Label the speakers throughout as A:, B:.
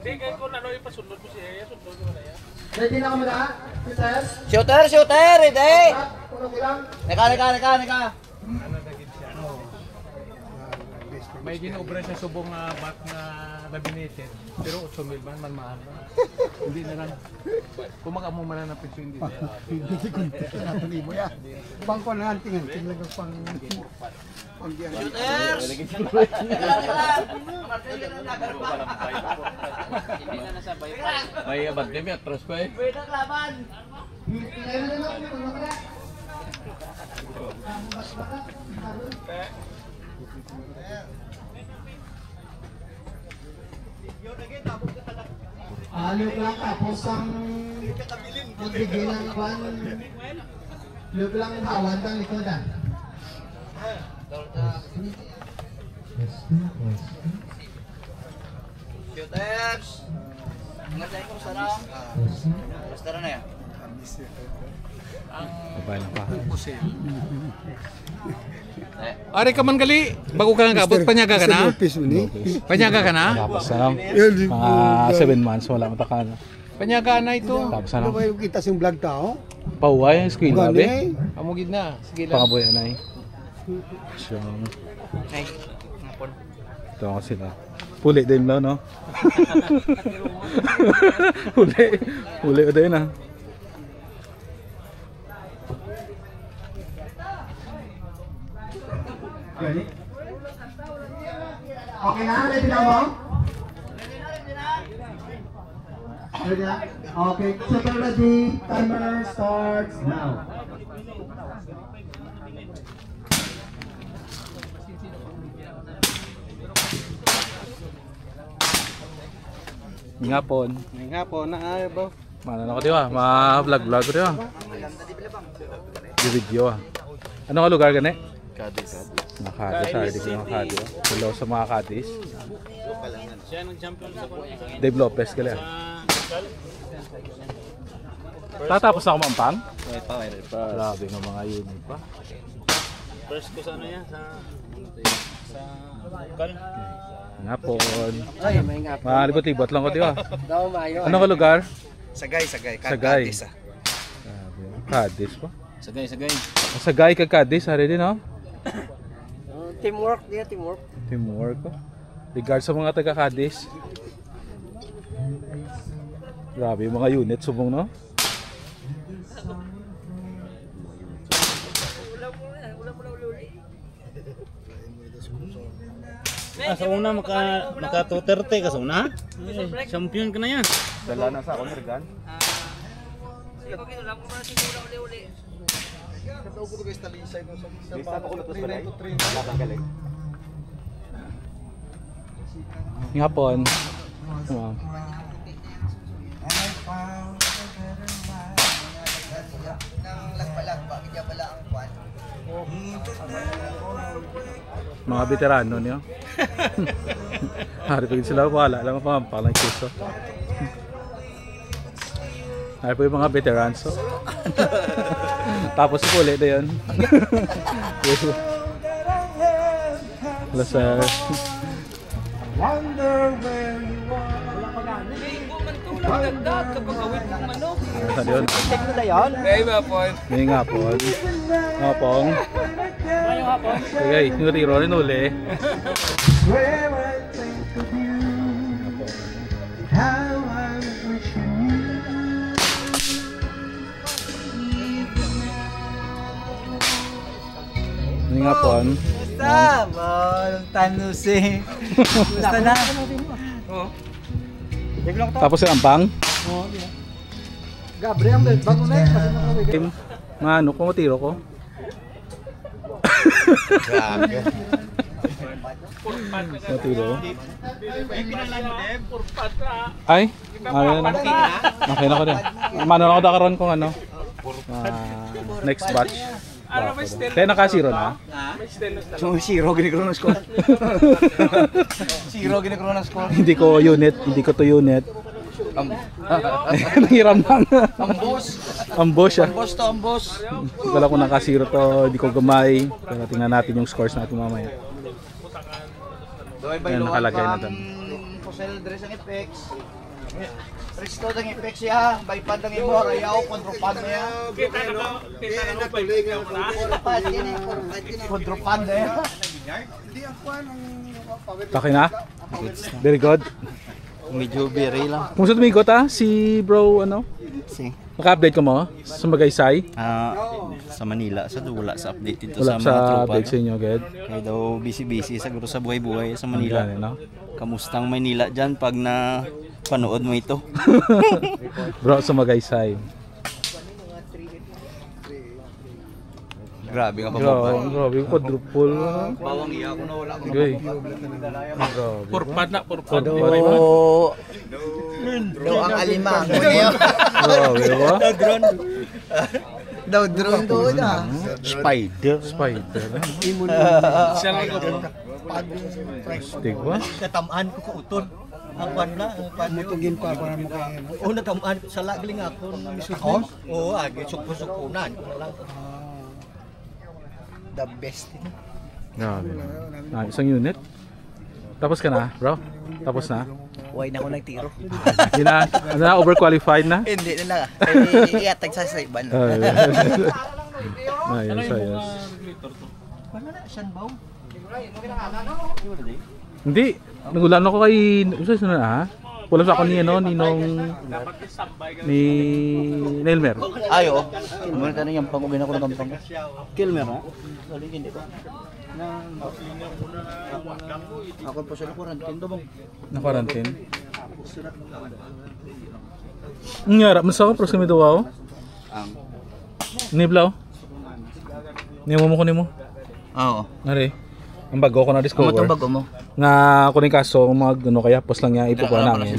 A: Hindi, kaya kung ano ipasunod mo siya, sunod mo na yan.
B: Ready na kami na?
C: Shooter, ready! Neka.
A: May ginobra sa subong back na laminated, pero 8,000 man mahal. Hindi na lang. Kumaga mo man na presyo hindi.
B: Hindi ko natin mo yan. Bangko na tingin lang pang
C: Shooters!
A: May abad din yan, trust ko eh.
C: Pwede ang laban!
B: Look lang tapos ang magbigay ng kwan. Look lang hawan ng likodan.
C: Shooters! Ngatay kong sarang. Basta na yan.
A: Babay lang pa. Ari ka man gali, bago ka nang kabot, panyaga ka na? Panyaga ka na?
D: Tapos na lang, mga 7 months, wala matakana.
A: Panyaga na ito.
D: Tapos na lang,
B: Kita siyang vlog tao.
D: pauway ang screen labi.
A: Amugid na. Sige lang.
D: Pangaboy anay. Siyang,
C: Ay, ngapon.
D: ito ako sila. Puli din lang, no? Huli din na.
B: Okay na? Ready na mo? Ready na? Okay. Super ready. Timer starts now.
D: Ngapon.
A: Nga po, na ba?
D: Mana na ko diwa, ma-vlog ko diwa. Di video ah. Ano ka lugar gani?
A: Cadiz.
D: Mga Cadiz, hardy ko mga Cadiz. Hello sa mga Cadiz.
A: Siya nang champion sa kanya.
D: Dave Lopez gali ah. Tatapos na ako mampang?
A: Wait pa.
D: Grabe ng mga unit pa.
A: First ko sa ano yan, sa Kal.
D: Ngapon.
C: Ay, may ngapon.
D: Mga libot-libot lang ko diwa.
C: Daw mayo.
D: Ano ka lugar?
A: Sagay.
D: Sagay.
A: Cadiz.
D: Cadiz pa.
A: Sagay.
D: Sagay ka Cadiz, hari din no?
C: Teamwork dia, teamwork.
D: Teamwork ko. Regard sa mga taga Cadiz. Grabe yung mga unit subong no?
A: Sa una maka 230 ka sa una. Champion ka na yan.
D: Dala na sa akong Regan. Ngapon. Mga veterano niyo. Hari pa sila wala lang pampalang kiso. Hari pa yung mga veterans. So. Tapos ulit na yun. Hello sir. Saan yun? May ngapon. Ngapong. Okay, yung riro rin uli. May ngapon.
C: Basta, long time no see. Basta na.
D: Tapos yung ampang.
B: Gabriel, bago na yun.
D: Mga ano ko, matiro ko.
A: Grabe.
D: Matiro. Ay, ano na. Okay na ko din. Mano na ako dakaroon kung ano. Next batch. Kaya naka-zero na?
C: Zero gini ko na score. Zero gini ko na score.
D: Hindi ko unit, hindi ko to unit. Nanghiram lang. Ambush ah.
C: Ambos to, ambos.
D: Wala ko naka-zero to, hindi ko gamay. Pero tingnan natin yung scores natin mamaya. Ayan, nakalagay na doon.
C: sell dress ang effects. Resto ang effects siya, bypad ang imo, rayaw, kontropan na yan.
A: Kita na ko
C: Kontropan na yan.
D: Okay na? Very good.
C: Medyo biri lang.
D: Kung saan tumigot si bro ano?
C: Si.
D: Naka-update ko mo sa Magaysay?
C: Sa Manila, sa wala sa update dito
D: Wala
C: sa mga
D: sa
C: tropa.
D: update sa inyo, good.
C: Kaya daw busy-busy siguro sa buhay-buhay sa Manila.
D: Manila, no?
C: Kamustang Manila dyan pag na panood mo ito?
D: Bro, sa Magaysay.
C: Grabe ka pa
D: Grabe, quadruple.
C: Bawang iya ako na wala ko.
D: Okay. Grabe.
A: Purpad na, purpad.
C: Daw ang alimango niya.
D: Grabe ba?
C: Daw drone doon ah. Spider.
D: Spider.
A: Siya lang ko.
D: Stick ba?
C: Natamaan ko kauton. Ang kwan na, mutugin pa para mo kayo. Oo, natamaan ko sa lagling ako. Ako? Oo, sukpo-sukpunan ko na lang. The best.
D: Grabe. Isang unit. Tapos ka na, bro? Tapos na?
C: Huwag na ako nagtiro.
D: Hindi na, ano na, overqualified na?
C: Hindi na lang. Iatag sa saiban.
D: Ayos, ayos.
C: Wala na, siyan ba?
D: Hindi, nagulan ako kay, usay na ha? Wala sa ako ni, ano, ni Nelmer.
C: Ayo. Muna tayo yung pangubin ako ng kampang. Kilmer ha? Dali hindi ba? Ako po sa quarantine do bang?
D: Na-quarantine. Ngara, masa ko proximity daw ako? Niblaw? Nimo mo ko nimo?
C: Oo.
D: Ngari. Ang bago ko na discover.
C: Amo tong bago mo?
D: Nga kuning kaso mag ano kaya post lang niya ipukuha namin.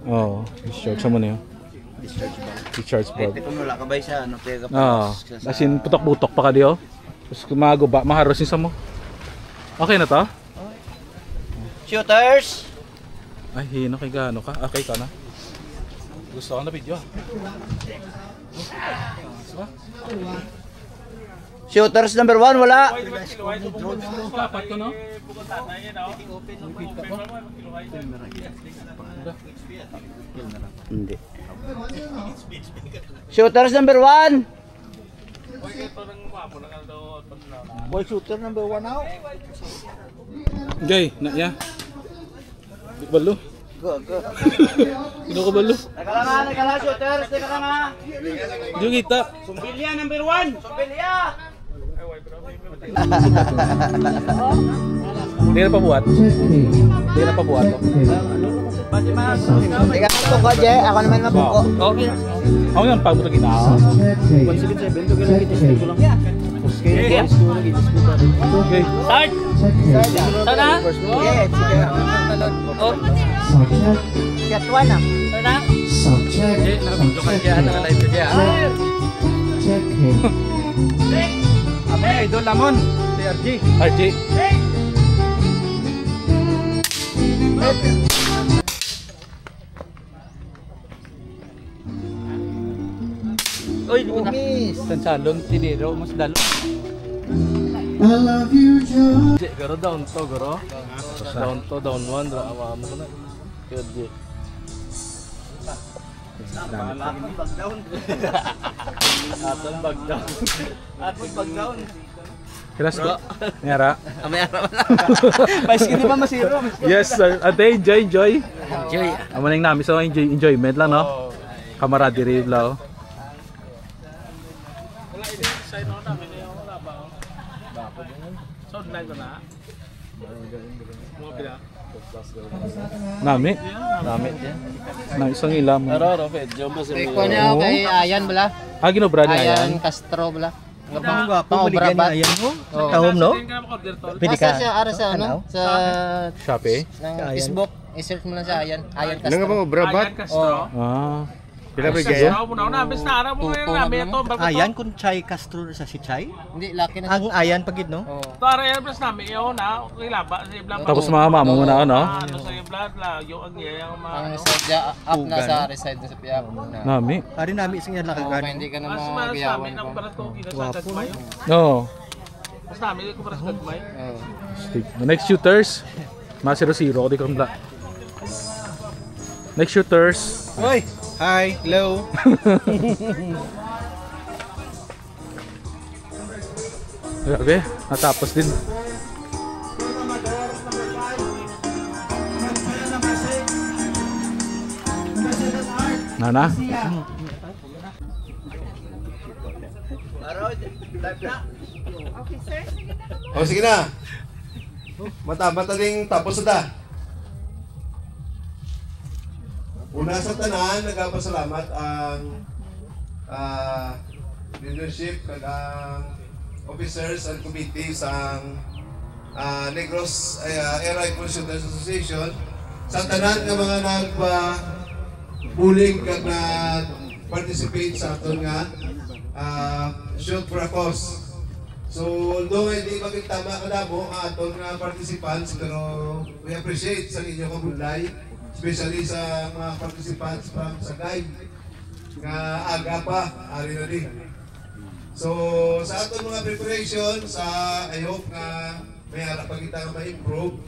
D: Oo, discharge mo na yun. Discharge board.
C: Kung wala ka ba siya ano kaya ka
D: Oo. As in putok-putok pa ka diyo. Tapos maguba, maharos niya sa mo. Okay na to?
C: Shooters.
D: Ay, hino kay gaano ka? Okay ka na. Gusto ko na video.
C: Shooters number 1 wala.
D: Kapat ko no?
C: Hindi. Shooters number 1. Boy shooter number 1 now.
D: Gay, na ya. Di balo.
C: Go.
D: Sino ka balo?
C: Teka lang shooters, teka lang ha.
D: Di kita.
C: Sumbilya number 1. Sumbilya.
D: Hindi na pabuhat. Hindi na pabuhat to.
C: Teka lang ko Je, ako naman mabuko. Okay.
D: Ako yan, pag mo ito gina.
C: 177 to kailan kita ko lang. Okay.
D: Okay.
A: Start! Sana?
C: Yes, sige. Oh. Shot 1 ah.
A: Sana?
B: Subject. Check.
C: Ame idol lamon si RG.
D: RJ.
C: Oy, miss.
A: Sansalon, tiniro, mas dalo.
B: I love you, John.
A: Garo down to, garo. Down to, down one, awa mo na. Yun, Atong bag down. Atong bag down.
D: Kilas ko. Ngara.
C: Amay ara man. Paski di ba masiro?
D: Yes, sir. Ate, enjoy.
C: Enjoy.
D: Amaning namin so enjoyment lang, no? Camaraderie lang.
A: Wala ini sign on namin wala ba? Dapat yun. Sound line ko na. Mga pila.
D: Nami.
C: Damit yan.
D: Na isang ilam.
A: Aro, medyo mas.
E: Ikaw niya kay Ayan bala.
D: Ah, ginobra niya yan.
E: Ayan Castro bala.
C: Nga pang gwapo baligyan niya ayan mo. Tahom no? Pwede
E: Asa
C: ka.
E: siya ara sa ano? Sa
D: Shopee.
E: ng Facebook. I-search mo lang sa Ayan. Ayan
C: Ano nga
E: Castro.
C: mo brabat?
A: Castro.
D: Ah.
C: Pila ba gaya?
A: Ako muna na, bis na ara mo na namin ito.
C: Ayan kun Chai Castro sa si Chai?
E: Hindi laki na.
C: Ang ayan pagid no?
E: Oh.
A: Tara yan, bis namin iyo na. Kilaba sa iblang.
D: Tapos mga mama mo na, no?
A: Ano sa iblang la, yung ang yayang
E: Ang
A: mga.
E: sadya up na sa reside sa Piap.
D: Nami.
C: Ari nami isang yan
E: Oh, kaya
C: lakagan.
E: hindi ka na
A: Mas
E: mga
A: namin
E: gayawan
A: ang
E: ko.
A: barato kinasagad may.
D: Oo.
A: Mas namin ko para sa gagmay.
E: Oh.
D: Stick. The next shooters. Mga 0-0. Di ko kambla. Next shooters.
C: Hoy! Hi! Hello!
D: Grabe, natapos din. Nana?
F: O sige na. Mata ding tapos na ta. Una sa tanan, nagpasalamat ang leadership kag ang officers and committee sa Negros Air Rifle Shooters Association sa tanan nga mga nagpa-bulling kag participate sa aton nga shoot for a cause. So, although hindi magigtama kadamo ang aton nga participants, pero we appreciate sa inyong kabudlay, especially sa mga participants from Sagay nga aga pa, ari na din. So, sa aton mga preparation, I hope nga may harap pa kita nga ma-improve,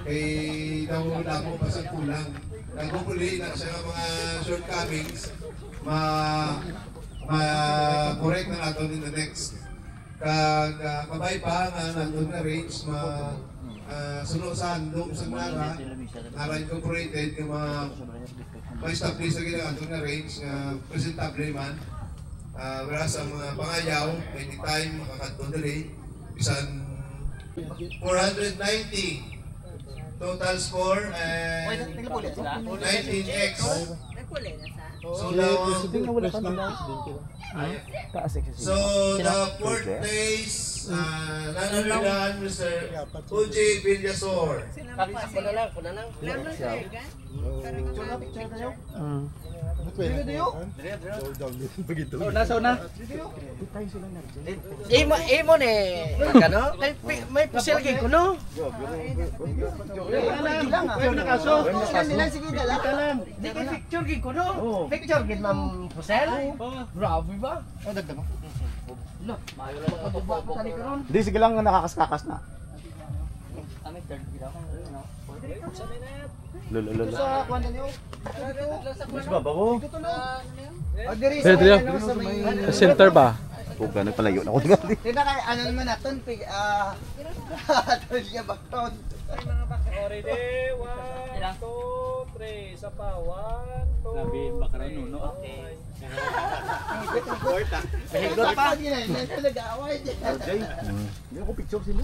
F: kay damo pa sa kulang. Kung hopefully na siya mga shortcomings, ma-correct na natin in the next. Kag kabay pa nga nandun nga range sunod sa handong sa nara incorporated yung ma-establish na ginagawa nga range nga presentable man. Whereas ang mga pangayaw anytime makakatong dali bisan 490 total score and 19x. So the fourth place, nananalan Mr. Uji Villasor.
C: Imo ni kano? May pusil kay kuno. Sige dala. Di kay picture kay kuno. Picture gid ma'am pusel. Grabe ba? O dagdag mo. Lo, mayo lang magpababa pa tani karon.
G: Hindi, sige lang nakakaskakas na.
C: Kami third gid ako.
G: Lolo.
C: Sa kwanta niyo.
G: Mas ba ko?
D: Dito. Center ba?
G: Kung gano'n palayo na ako tingali.
C: Tina kay ano naman naton pig aton niya bakton.
A: Ready? 1, 2, 3. Isa pa. 1, 2. Nabi bakaran nuno. Okay.
C: Higot pa din nag-aaway.
G: Hindi ako picture sila.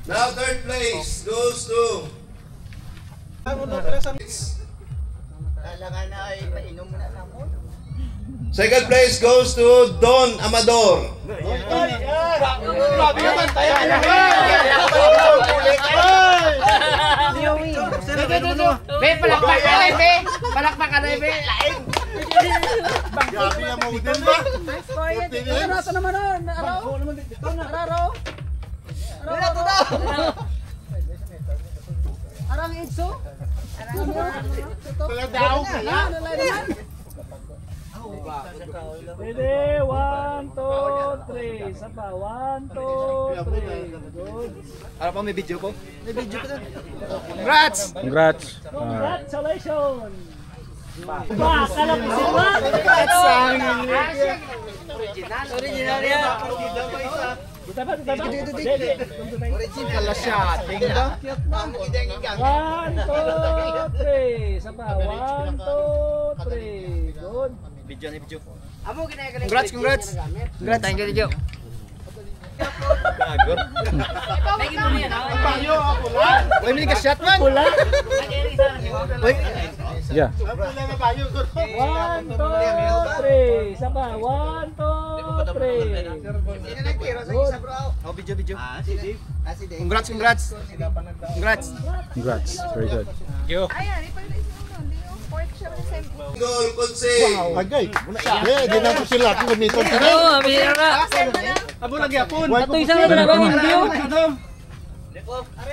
F: Now third place goes to second place goes to Don Amador.
C: Palakpakan na be.
F: Grabe na mo din ba?
C: Ano naman araw? Arang itso?
F: Wala daw pala.
A: Ready? 1, 2, 3. Isa pa. 1, 2, 3. Good.
C: Ano pa may video ko? May video ko doon. Congrats!
D: Congrats.
A: Congratulations! Kala mo sila?
C: Original yan. Original na siya. Tingnan.
A: 1, 2, 3. Isa pa. 1, 2, 3. Good.
C: Video na video. Congrats. Congrats, thank you, Joe. Agor. Uy, may ka-shot man. Pula. Uy.
D: Yeah.
A: 1, 2, 3. Isa pa. 1, 2, 3.
C: Oh, video. Congrats. Congrats.
D: Congrats. Very good.
F: Goal Consay.
G: Agay. Di na ko sila kung ganito.
C: Oo, bihira ka.
A: Abo lagi apon.
C: Ito isang na ba video?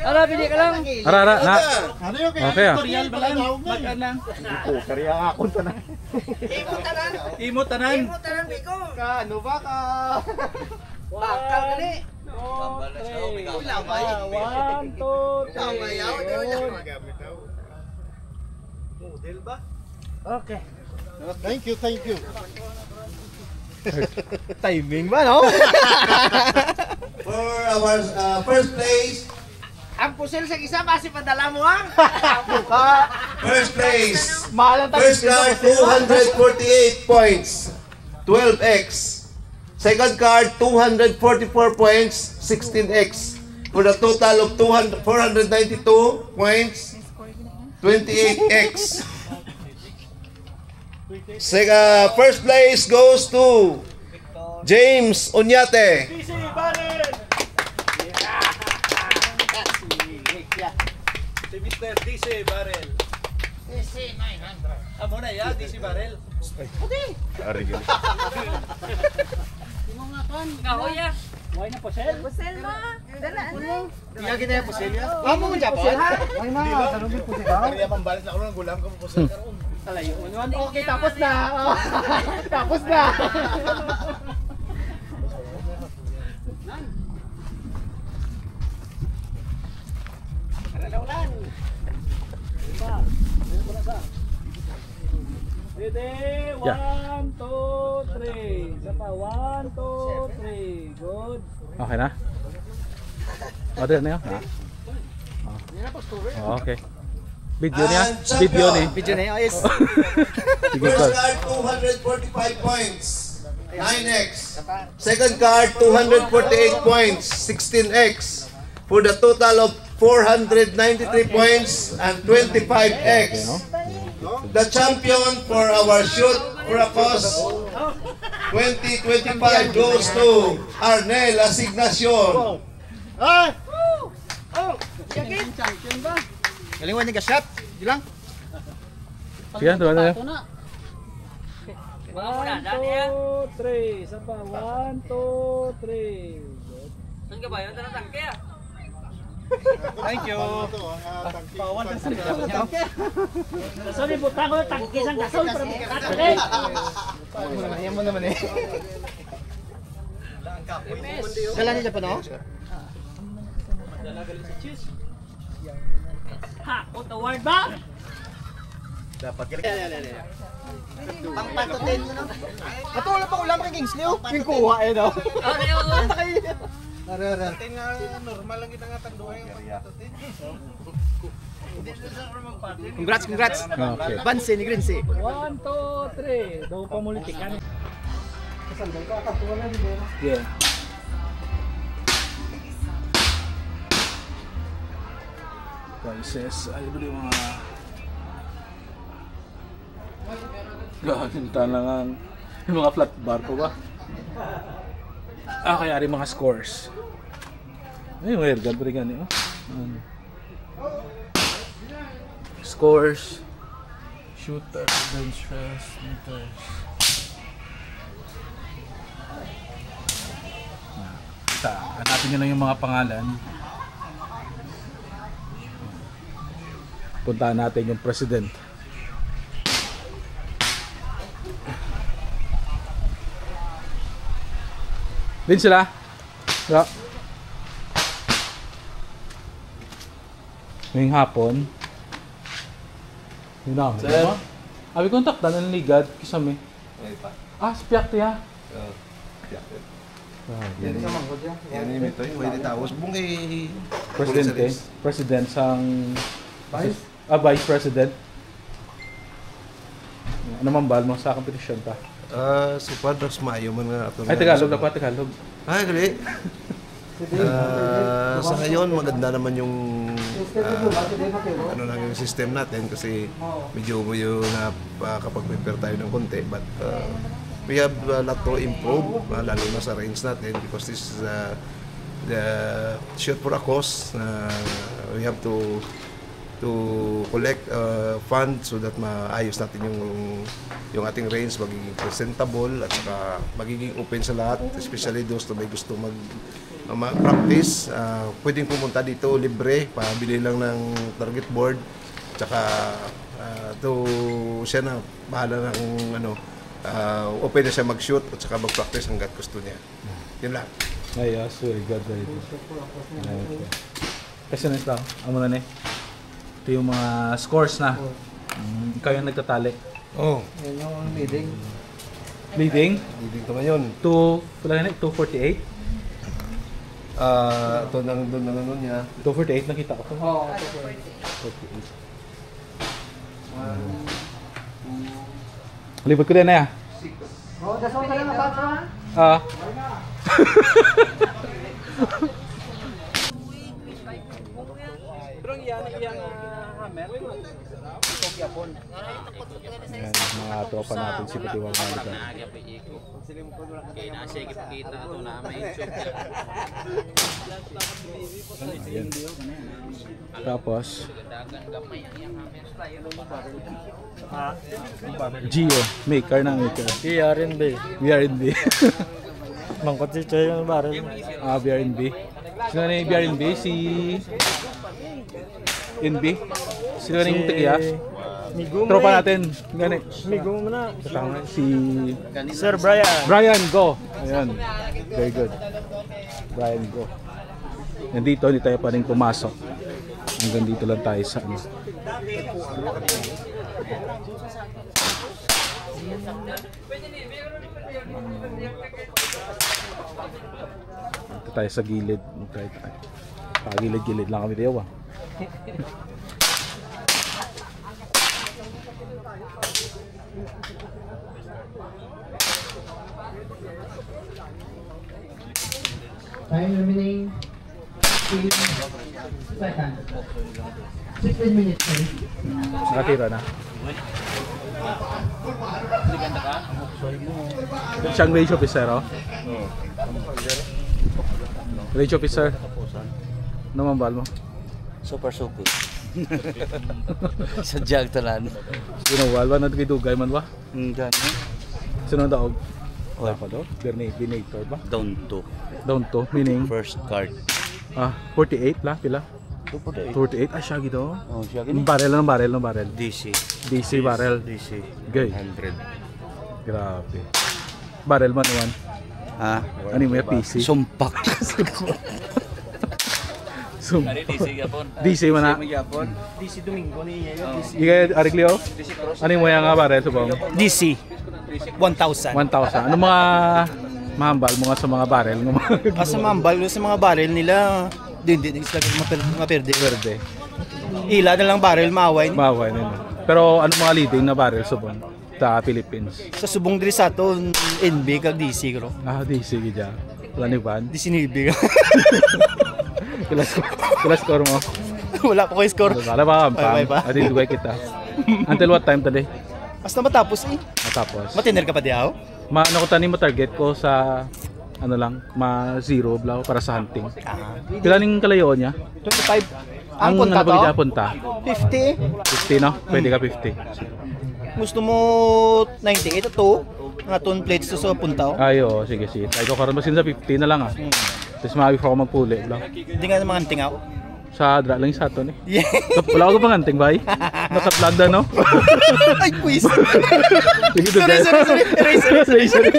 C: Ara, bili ka lang.
D: Ara.
G: Ano yung kaya?
D: Okay ah.
A: Tutorial ba lang? Mag-anang.
G: Kariya nga ako to na.
A: Imo tanan.
G: Ano ba ka?
A: Bakal gali. 1, 2, 3.
E: Okay.
G: Thank you, thank you.
C: Timing ba, no?
F: For our first place,
E: Ang pusil sa isa, kasi padala mo ha?
F: first place.
C: Mahal ang
F: First card, 248 points, 12x. Second card, 244 points, 16x. For the total of 492 points, 28x. First place goes to James Oñate.
C: Si Mr. DC Barrel. DC 900. Amo na ya, DC Barrel.
H: Pusel mo. Dala ano?
C: Iya kita ya pusil ya.
B: Amo mo Japon? Ay na, tanungin po siya.
C: Kaya mambalis na ako ng gulang ko pusil karon.
B: Alayo. Okay, tapos na. Tapos na.
I: Ready? 1, 2, 3. Isa pa. 1, 2, 3. Good.
D: Okay na? Order na yun? Ha? Oh, okay. Video niya? Video ni.
C: Video na yun, yes.
D: Sige,
F: First
D: sir.
F: card, 245 points, 9x. Second card, 248 points, 16x. For the total of 493 points and 25x. The champion for our shoot for a cause 2025 goes to Arnel Asignacion.
B: Ay!
C: Galingan niya ka-shot. Gilang.
D: Sige, tuwa na yun.
I: 1, 2, 3. Isa pa. 1, 2, 3. Good.
C: Thank you. Pawan na sa
I: Sorry, butang ko ng tangkis ang gasol para makakatake.
C: Ayan mo naman eh.
B: Kailan niya Japon, no?
I: Ha, utaward ba?
C: Dapat
B: Pangpatutin mo na. Ato wala pa ulam kay Kingsley, oh. Yung kuha eh, no? Ara.
C: normal lang kita nga tanduay yung pagpatutin.
B: Congrats.
D: Okay.
B: Bansi ni Grinsi.
I: 1, 2, 3. Daw pamulitikan.
D: Yeah. Prices, ay ba yung mga gagantan lang ang yung mga flat bar po ba? Kaya rin mga scores. Ay, yung airgun pa rin gani, oh. Scores, shooter, bench press, meters. Hanapin nyo lang yung mga pangalan. Puntahan natin yung president. Din sila. Yeah. Ngayong hapon. Yun na. Sir. Abi kontak dan ang ligad kisame. Si Piakti ha.
C: Yan yung ito, pwede tawos. Bung kay
D: President sang Vice President. Ano man bal mo sa competition ta?
C: So Padros Mayo man nga ato.
D: Ay Tagalog na pa Tagalog.
C: Ay, gali. Sa ngayon maganda naman yung ano lang yung system natin kasi medyo na kapag prepare tayo ng konti, but we have a lot to improve, lalo na sa range natin because this is the shoot for a cause. We have to collect funds so that maayos natin yung ating range, magiging presentable at saka magiging open sa lahat, especially those na may gusto mag-practice. Pwedeng pumunta dito libre, pabili lang ng target board, tsaka siya na bahala ng open na siya mag-shoot at saka mag-practice hanggat gusto niya. Yun lang.
D: Ay, very good. Very good. Okay. Kasi na ito, amo na ni. Ito yung mga scores na. Ikaw yung nagtatali.
C: Oh,
B: Yan yung leading.
D: Leading?
C: leading to ngayon.
D: 248?
C: Ito nang doon na ano niya.
D: 248 nakita ko.
B: Oo.
D: 48. Libot ko din na ya.
B: Oh, dasal ka lang na ba?
I: Pero yang hammer.
D: Ayan, mga tropa natin si Patiwang Malika. Ayan. Tapos Gio, maker ng maker.
I: BRNB.
D: BRNB.
I: Mangkot si Choy yung baril.
D: BRNB. Sino na yung BRNB? Si NB? Sino na yung tagiya? Tropa natin. Gani.
I: Migo mo na.
D: Si
I: Sir Brian.
D: Brian, go! Ayan. Very good. Brian, go. Nandito, hindi tayo pa rin pumasok. Hanggang dito lang tayo sa ano. Dito tayo sa gilid. Pagilid-gilid lang kami tayo.
B: Time remaining 15 seconds. 16 minutes, sorry.
D: Nakatira na. Siyang range officer, oh? Range officer? Ano mambal mo?
E: Super suki. Sa jag talan.
D: Sino walwa na dugay man ba?
E: Gani.
D: Sino daog? Wala pa daw? Binator ba?
E: Down to.
D: Down to, meaning?
E: First card.
D: 48 la, pila? 48? Ah, siya gito.
E: Oh, siya
D: Ng barrel, ng barrel, ng barrel.
E: DC.
D: DC barrel.
E: DC.
D: Gay.
E: 100.
D: Grabe. Barrel man naman.
E: Ha?
D: Ano mo yung PC?
E: Sumpak.
D: DC man na.
I: DC Domingo niya yun.
D: Ika, Ariglio? Ano mo yung barrel, subong?
I: DC. 1,000.
D: 1,000. Ano mga mahambal mo nga sa mga barrel?
I: Sa mga barrel nila, hindi sila maperde.
D: Verde.
I: Ila na lang barrel, maaway.
D: Maway nila. Pero ano mga leading na barrel subong sa Philippines?
I: Sa subong diri sa to, NB kag DC ko.
D: DC gidya. Wala ni Van.
I: DC NB.
D: Kila score mo?
I: Wala pa ko score.
D: Wala pa kampang. Adi duway kita. Until what time today?
I: Basta matapos eh.
D: Matapos.
I: Matiner ka pa diaw?
D: Ano ko tani mo target ko sa ano lang, ma-zero blaw para sa hunting. Pila ning kalayo niya?
I: 25.
D: Ang punta to? Punta?
I: 50.
D: 50 no? Pwede ka 50.
I: Gusto mo 98 to? Nga ton plates to sa punta.
D: Ay, oo, sige. Tayo ko karon masin sa 50 na lang ah. Tapos maawi pa ako magpuli blaw.
I: Hindi nga naman hunting ako.
D: Sa dra lang sa aton eh.
I: Yeah.
D: Wala ko pa panganting bay. Naka-vlog na no.
I: Ay, quiz.
D: Sige,
I: Sorry.